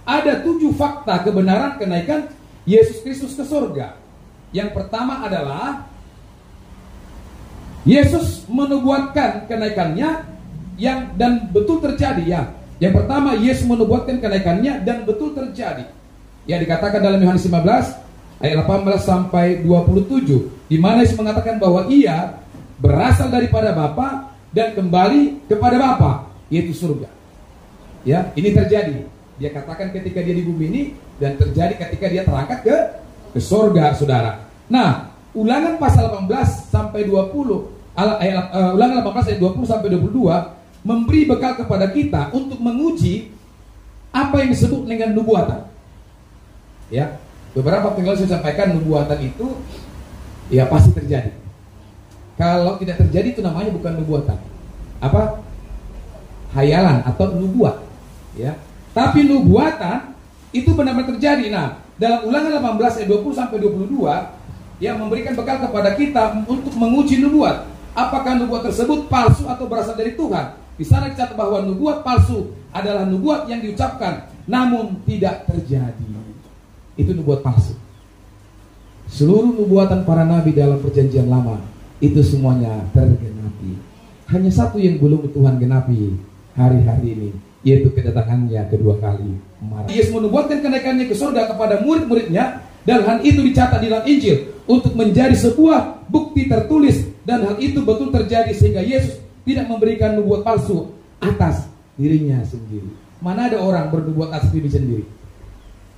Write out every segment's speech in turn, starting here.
ada 7 fakta kebenaran kenaikan Yesus Kristus ke surga. Yang pertama adalah Yesus menubuatkan kenaikannya dan betul terjadi ya. Yang pertama, Yesus menubuatkan kenaikannya dan betul terjadi. Ya, dikatakan dalam Yohanes 15 ayat 18 sampai 27, di mana Yesus mengatakan bahwa ia berasal daripada Bapa dan kembali kepada Bapa, yaitu surga. Ya, ini terjadi. Dia katakan ketika dia di bumi ini dan terjadi ketika dia terangkat ke surga, saudara. Nah, Ulangan pasal 18 sampai 20, Ulangan 18 ayat 20 sampai 22 memberi bekal kepada kita untuk menguji apa yang disebut dengan nubuatan. Ya, beberapa waktu lalu saya sampaikan nubuatan itu ya pasti terjadi. Kalau tidak terjadi itu namanya bukan nubuatan. Apa? Hayalan atau nubuat. Ya. Tapi nubuatan itu benar-benar terjadi. Nah, dalam Ulangan 18 ayat 20 sampai 22 yang memberikan bekal kepada kita untuk menguji nubuat. Apakah nubuat tersebut palsu atau berasal dari Tuhan? Di sana dicatat bahwa nubuat palsu adalah nubuat yang diucapkan namun tidak terjadi. Itu nubuat palsu. Seluruh nubuatan para nabi dalam perjanjian lama itu semuanya tergenapi. Hanya satu yang belum Tuhan genapi hari-hari ini, yaitu kedatangannya kedua kali. Yesus menubuatkan kenaikannya ke surga kepada murid-muridnya, dan hal itu dicatat di dalam Injil untuk menjadi sebuah bukti tertulis, dan hal itu betul terjadi sehingga Yesus tidak memberikan nubuat palsu atas dirinya sendiri. Mana ada orang bernubuat atas diri sendiri?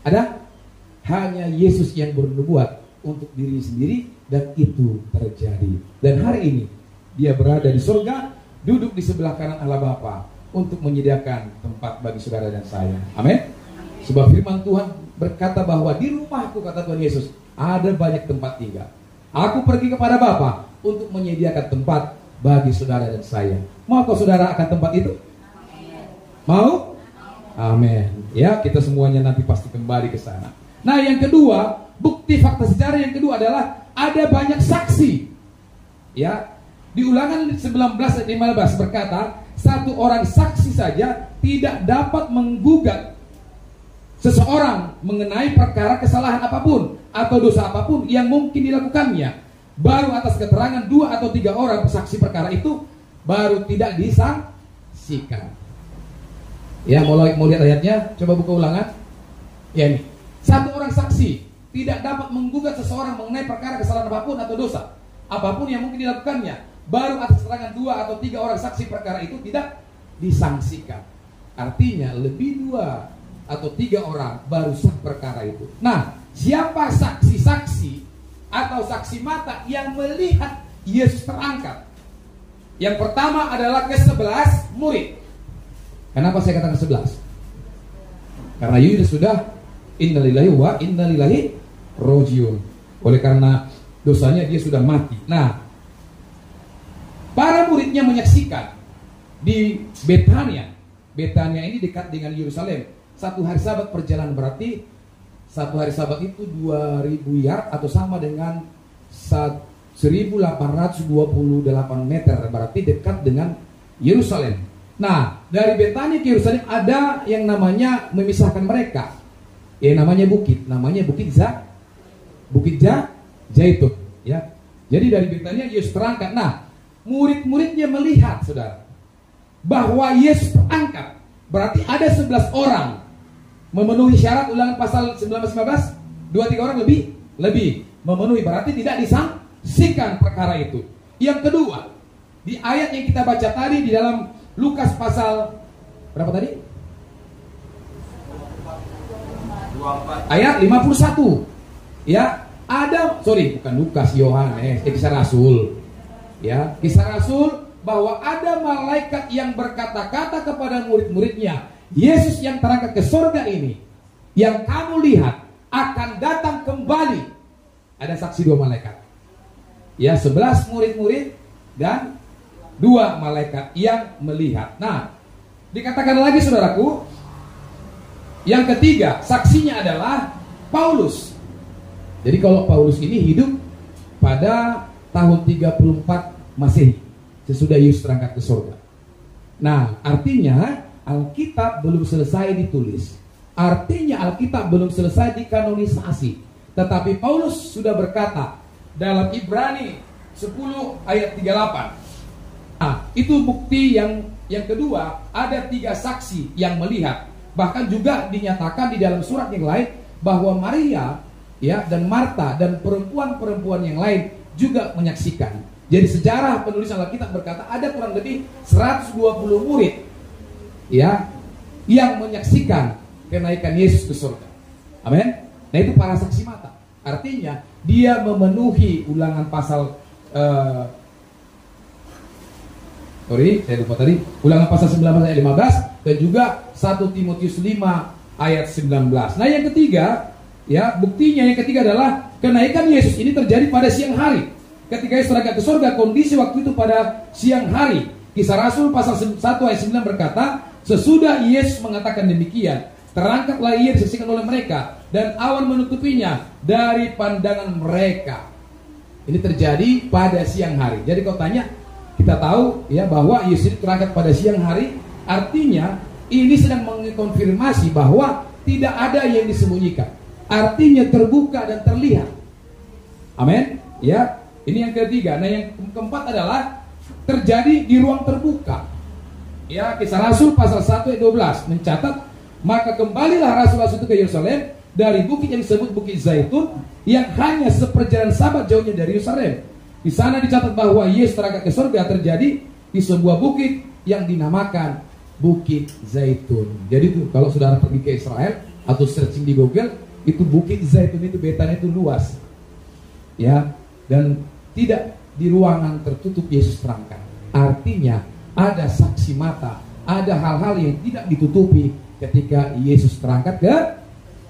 Ada? Hanya Yesus yang bernubuat untuk diri sendiri, dan itu terjadi. Dan hari ini dia berada di surga, duduk di sebelah kanan Allah Bapa untuk menyediakan tempat bagi saudara dan saya. Amin. Sebab firman Tuhan berkata bahwa di rumahku, kata Tuhan Yesus, ada banyak tempat tinggal. Aku pergi kepada Bapa untuk menyediakan tempat bagi saudara dan saya. Maukah saudara akan tempat itu? Mau? Amin. Ya, kita semuanya nanti pasti kembali ke sana. Nah, yang kedua, bukti fakta sejarah yang kedua adalah ada banyak saksi. Ya, di Ulangan 19 ayat 15 berkata, satu orang saksi saja tidak dapat menggugat seseorang mengenai perkara kesalahan apapun atau dosa apapun yang mungkin dilakukannya. Baru atas keterangan 2 atau 3 orang saksi perkara itu baru tidak disangsikan. Ya, mau lihat ayatnya? Coba buka Ulangan. Ya, ini. Satu orang saksi tidak dapat menggugat seseorang mengenai perkara kesalahan apapun atau dosa apapun yang mungkin dilakukannya. Baru atas keterangan 2 atau 3 orang saksi perkara itu tidak disangsikan. Artinya lebih 2 atau 3 orang baru sah perkara itu. Nah, siapa saksi-saksi atau saksi mata yang melihat Yesus terangkat? Yang pertama adalah ke-11 murid. Kenapa saya katakan 11? Karena Yesus sudah innalillahi wa innalillahi rojiun. Oleh karena dosanya dia sudah mati. Nah, para muridnya menyaksikan di Betania. Betania ini dekat dengan Yerusalem. 1 hari Sabat perjalanan, berarti 1 hari Sabat itu 2000 yard atau sama dengan 1828 meter, berarti dekat dengan Yerusalem. Nah, dari Betania ke Yerusalem ada yang namanya memisahkan mereka. Ya, namanya bukit Zaitun, ya. Jadi dari Betania Yesus terangkat. Nah, murid-muridnya melihat, saudara, bahwa Yesus terangkat. Berarti ada 11 orang memenuhi syarat Ulangan pasal 19-15. 2-3 orang lebih memenuhi, berarti tidak disangsikan perkara itu. Yang kedua, di ayat yang kita baca tadi di dalam Lukas pasal berapa tadi? 24. Ayat 51. Ya, bukan Lukas, Yohanes, Kisah Rasul. Ya, Kisah Rasul bahwa ada malaikat yang berkata-kata kepada murid-muridnya, Yesus yang terangkat ke surga ini, yang kamu lihat akan datang kembali. Ada saksi 2 malaikat. Ya, 11 murid-murid dan 2 malaikat yang melihat. Nah, dikatakan lagi saudaraku, yang ketiga saksinya adalah Paulus. Jadi kalau Paulus ini hidup pada tahun 34 Masehi, sesudah Yesus terangkat ke surga. Nah, artinya Alkitab belum selesai ditulis. Artinya Alkitab belum selesai dikanonisasi. Tetapi Paulus sudah berkata dalam Ibrani 10 ayat 38. Itu bukti yang kedua, ada 3 saksi yang melihat. Bahkan juga dinyatakan di dalam surat yang lain bahwa Maria ya dan Marta dan perempuan-perempuan yang lain juga menyaksikan. Jadi sejarah penulisan Alkitab berkata ada kurang lebih 120 murid ya yang menyaksikan kenaikan Yesus ke surga. Amin. Nah itu para saksi mata. Artinya dia memenuhi Ulangan pasal Ulangan pasal 19 ayat 15 dan juga 1 Timotius 5 ayat 19. Nah yang ketiga, ya buktinya yang ketiga adalah kenaikan Yesus ini terjadi pada siang hari. Ketika Yesus terangkat ke surga, kondisi waktu itu pada siang hari. Kisah Rasul pasal 1 ayat 9 berkata, sesudah Yesus mengatakan demikian, terangkatlah ia disaksikan oleh mereka dan awan menutupinya dari pandangan mereka. Ini terjadi pada siang hari. Jadi kalau tanya, kita tahu ya bahwa Yesus terangkat pada siang hari, artinya ini sedang mengkonfirmasi bahwa tidak ada yang disembunyikan. Artinya terbuka dan terlihat. Amin. Ya, ini yang ketiga. Nah, yang keempat adalah terjadi di ruang terbuka. Ya, Kisah Rasul pasal 1 ayat 12 mencatat, maka kembalilah rasul-rasul itu ke Yerusalem dari bukit yang disebut Bukit Zaitun yang hanya seperjalanan sabat jauhnya dari Yerusalem. Di sana dicatat bahwa Yesus terangkat ke surga terjadi di sebuah bukit yang dinamakan Bukit Zaitun. Jadi tuh kalau saudara pergi ke Israel atau searching di Google, itu Bukit Zaitun itu betanya itu luas. Ya, dan tidak di ruangan tertutup Yesus terangkat. Artinya ada saksi mata, ada hal-hal yang tidak ditutupi ketika Yesus terangkat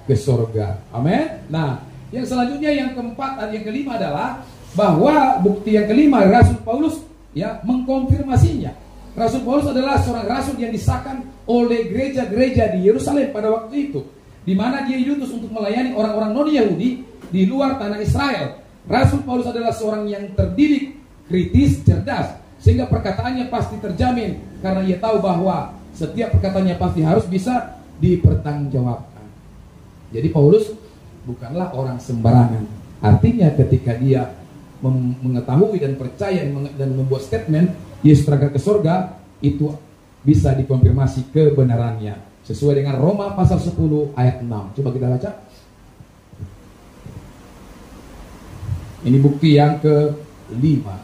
ke surga. Amin. Nah, yang selanjutnya yang keempat dan yang kelima adalah bahwa bukti yang kelima Rasul Paulus ya mengkonfirmasinya. Rasul Paulus adalah seorang rasul yang disahkan oleh gereja-gereja di Yerusalem pada waktu itu, di mana dia diutus untuk melayani orang-orang non-Yahudi di luar tanah Israel. Rasul Paulus adalah seorang yang terdidik, kritis, cerdas, sehingga perkataannya pasti terjamin karena ia tahu bahwa setiap perkataannya pasti harus bisa dipertanggungjawabkan. Jadi Paulus bukanlah orang sembarangan. Artinya ketika dia mengetahui dan percaya dan membuat statement Yesus terangkat ke surga, itu bisa dikonfirmasi kebenarannya sesuai dengan Roma pasal 10 ayat 6. Coba kita baca. Ini bukti yang kelima.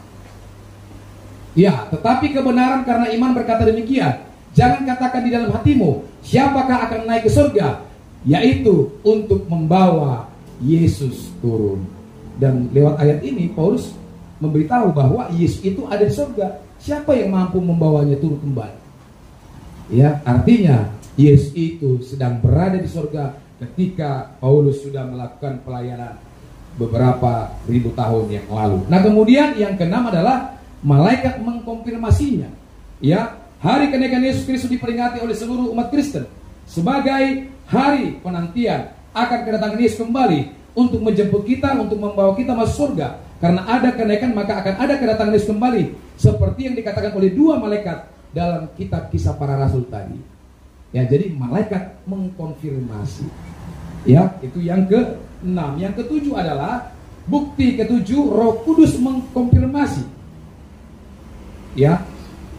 Ya, tetapi kebenaran karena iman berkata demikian. Jangan katakan di dalam hatimu, siapakah akan naik ke surga? Yaitu untuk membawa Yesus turun. Dan lewat ayat ini Paulus memberitahu bahwa Yesus itu ada di surga. Siapa yang mampu membawanya turun kembali? Ya, artinya Yesus itu sedang berada di surga ketika Paulus sudah melakukan pelayanan beberapa ribu tahun yang lalu. Nah, kemudian yang keenam adalah malaikat mengkonfirmasinya. Ya, hari kenaikan Yesus Kristus diperingati oleh seluruh umat Kristen sebagai hari penantian akan kedatangan Yesus kembali untuk menjemput kita, untuk membawa kita masuk surga. Karena ada kenaikan, maka akan ada kedatangan Yesus kembali, seperti yang dikatakan oleh 2 malaikat dalam kitab Kisah Para Rasul tadi. Ya, jadi malaikat mengkonfirmasi. Ya, itu yang ke-6. Yang ke-7 adalah bukti ke-7, Roh Kudus mengkonfirmasi. Ya,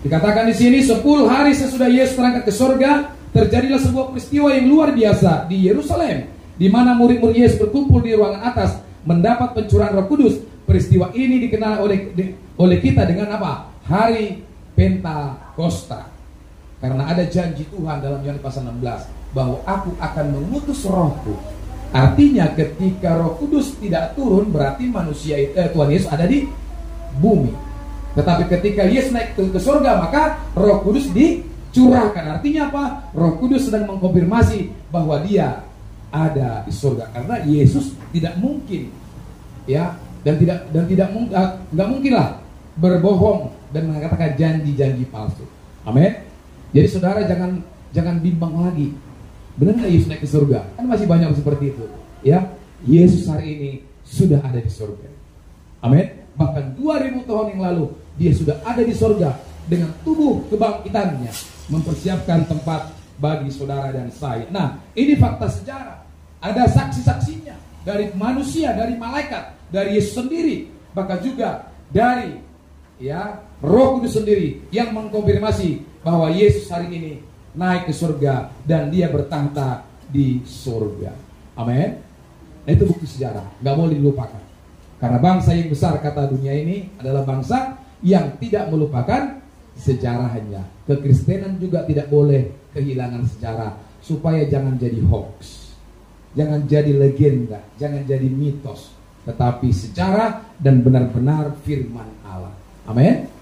dikatakan di sini 10 hari sesudah Yesus terangkat ke surga, terjadilah sebuah peristiwa yang luar biasa di Yerusalem, di mana murid-murid Yesus berkumpul di ruangan atas mendapat pencurahan Roh Kudus. Peristiwa ini dikenal oleh kita dengan apa? Hari Pentakosta. Karena ada janji Tuhan dalam Yohanes pasal 16 bahwa aku akan mengutus Rohku. Artinya ketika Roh Kudus tidak turun berarti manusia Tuhan Yesus ada di bumi. Tetapi ketika Yesus naik ke surga maka Roh Kudus dicurahkan. Artinya apa? Roh Kudus sedang mengkonfirmasi bahwa dia ada di surga, karena Yesus tidak mungkin ya dan tidak mungkinlah berbohong dan mengatakan janji-janji palsu. Amin. Jadi saudara jangan bimbang lagi. Benar nggak Yesus naik ke surga? Kan masih banyak seperti itu. Ya, Yesus hari ini sudah ada di surga. Amin. Bahkan 2000 tahun yang lalu dia sudah ada di surga dengan tubuh kebangkitannya, mempersiapkan tempat bagi saudara dan saya. Nah, ini fakta sejarah. Ada saksi-saksinya dari manusia, dari malaikat, dari Yesus sendiri, bahkan juga dari Roh Kudus sendiri yang mengkonfirmasi bahwa Yesus hari ini naik ke surga dan dia bertahta di surga. Amin. Itu bukti sejarah, nggak boleh dilupakan. Karena bangsa yang besar kata dunia ini adalah bangsa yang tidak melupakan sejarahnya. Kekristenan juga tidak boleh kehilangan sejarah, supaya jangan jadi hoax, jangan jadi legenda, jangan jadi mitos, tetapi sejarah dan benar-benar firman Allah. Amin.